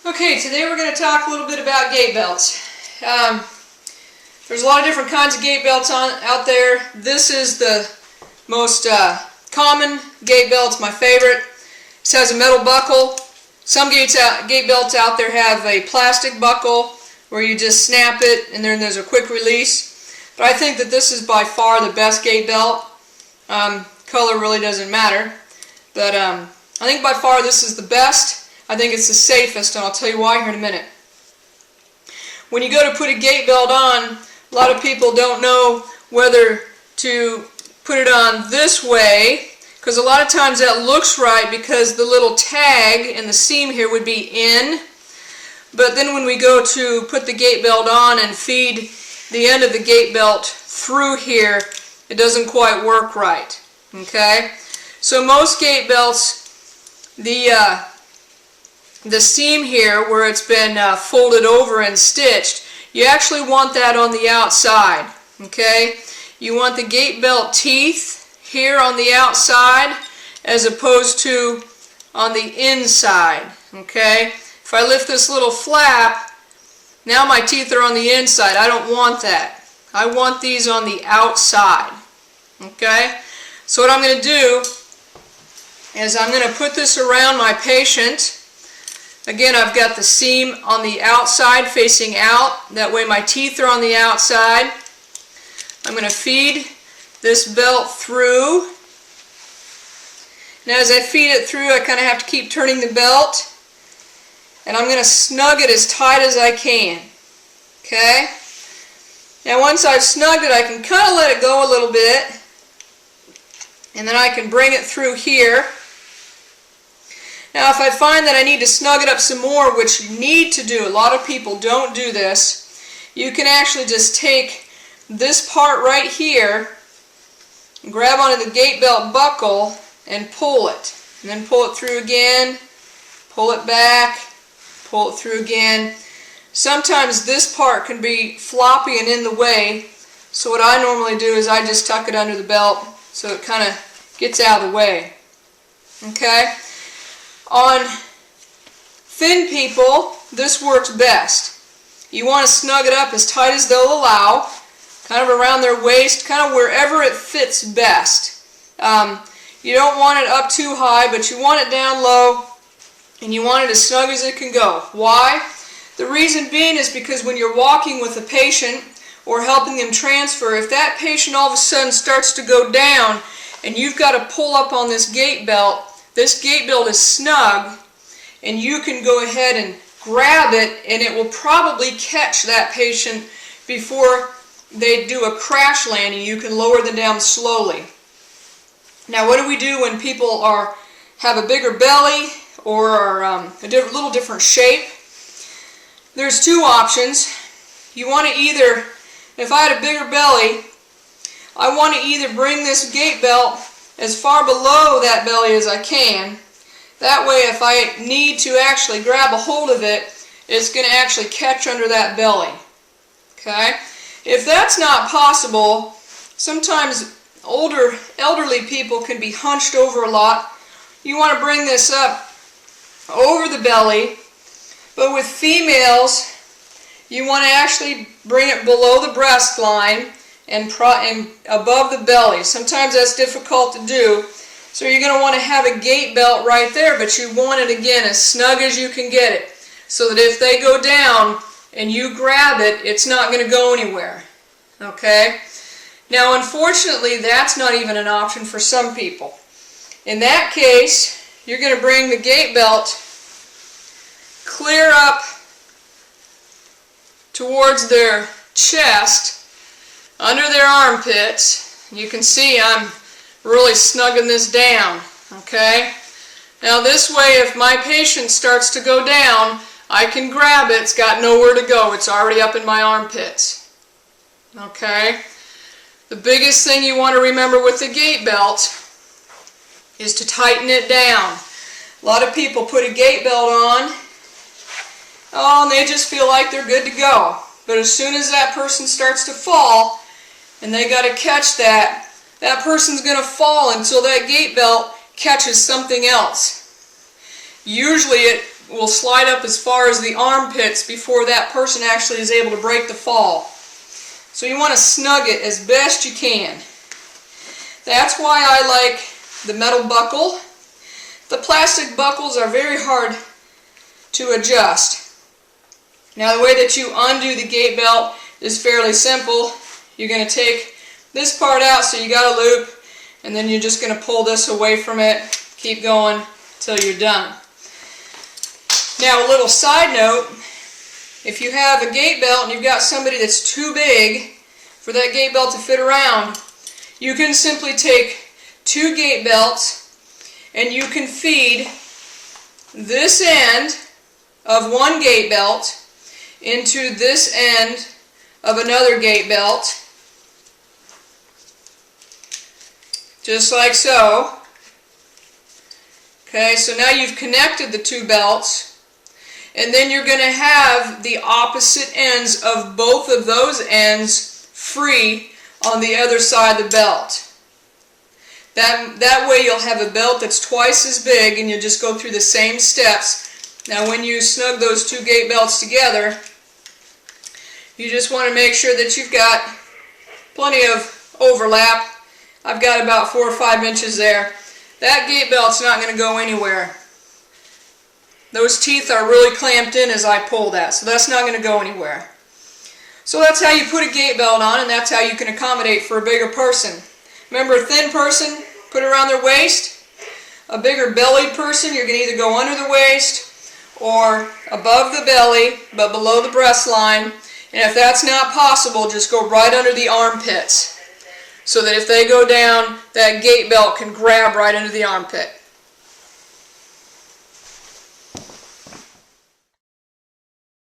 Okay, today we're going to talk a little bit about gait belts. There's a lot of different kinds of gait belts out there. This is the most common gait belt. It's my favorite. This has a metal buckle. Some gait belts out there have a plastic buckle where you just snap it and then there's a quick release. But I think that this is by far the best gait belt. Color really doesn't matter. But I think by far this is the best. I think it's the safest, and I'll tell you why here in a minute. When you go to put a gait belt on, a lot of people don't know whether to put it on this way, because a lot of times that looks right because the little tag in the seam here would be in. But then when we go to put the gait belt on and feed the end of the gait belt through here, it doesn't quite work right. Okay? So most gait belts, the seam here where it's been folded over and stitched, you actually want that on the outside. Okay? You want the gait belt teeth here on the outside as opposed to on the inside. Okay? If I lift this little flap, now my teeth are on the inside. I don't want that. I want these on the outside. Okay? So what I'm going to do is I'm going to put this around my patient. Again, I've got the seam on the outside facing out. That way my teeth are on the outside. I'm going to feed this belt through. And as I feed it through, I kind of have to keep turning the belt. And I'm going to snug it as tight as I can. Okay? Now once I've snugged it, I can kind of let it go a little bit. And then I can bring it through here. Now if I find that I need to snug it up some more, which you need to do, a lot of people don't do this, you can actually just take this part right here, grab onto the gait belt buckle and pull it. And then pull it through again, pull it back, pull it through again. Sometimes this part can be floppy and in the way, so what I normally do is I just tuck it under the belt so it kind of gets out of the way. Okay? On thin people, this works best. You want to snug it up as tight as they'll allow, kind of around their waist, kind of wherever it fits best. You don't want it up too high, but you want it down low, and you want it as snug as it can go. Why? The reason being is because when you're walking with a patient or helping them transfer, if that patient all of a sudden starts to go down and you've got to pull up on this gait belt is snug, and you can go ahead and grab it, and it will probably catch that patient before they do a crash landing. You can lower them down slowly. Now what do we do when people have a bigger belly or are a little different shape? There's two options. You want to either, if I had a bigger belly, I want to either bring this gait belt as far below that belly as I can. That way if I need to actually grab a hold of it, it's going to actually catch under that belly. Okay? If that's not possible, sometimes elderly people can be hunched over a lot. You want to bring this up over the belly, but with females, you want to actually bring it below the breast line and above the belly. Sometimes that's difficult to do, so you're going to want to have a gait belt right there, but you want it again as snug as you can get it, so that if they go down and you grab it, it's not going to go anywhere. Okay? Now unfortunately that's not even an option for some people. In that case, you're going to bring the gait belt clear up towards their chest, under their armpits. You can see I'm really snugging this down. Okay? Now this way, if my patient starts to go down, I can grab it. It's got nowhere to go. It's already up in my armpits. Okay? The biggest thing you want to remember with the gait belt is to tighten it down. A lot of people put a gait belt on, and they just feel like they're good to go. But as soon as that person starts to fall, and they got to catch that person's going to fall until that gait belt catches something else. Usually will slide up as far as the armpits before that person actually is able to break the fall. So you want to snug it as best you can. That's why I like the metal buckle. The plastic buckles are very hard to adjust. Now the way that you undo the gait belt is fairly simple. You're going to take this part out, so you got a loop, and then you're just going to pull this away from it, keep going till you're done. Now a little side note, if you have a gait belt and you've got somebody that's too big for that gait belt to fit around, you can simply take 2 gait belts and you can feed this end of one gait belt into this end of another gait belt, just like so. Okay, so now you've connected the 2 belts, and then you're going to have the opposite ends of both of those ends free on the other side of the belt. That way you'll have a belt that's twice as big, and you'll just go through the same steps. Now when you snug those 2 gait belts together, you just want to make sure that you've got plenty of overlap. I've got about 4 or 5 inches there. That gait belt's not going to go anywhere. Those teeth are really clamped in as I pull that, so that's not going to go anywhere. So that's how you put a gait belt on, and that's how you can accommodate for a bigger person. Remember, a thin person, put it around their waist. A bigger bellied person, you're going to either go under the waist or above the belly but below the breast line. And if that's not possible, just go right under the armpits, so that if they go down, that gait belt can grab right under the armpit.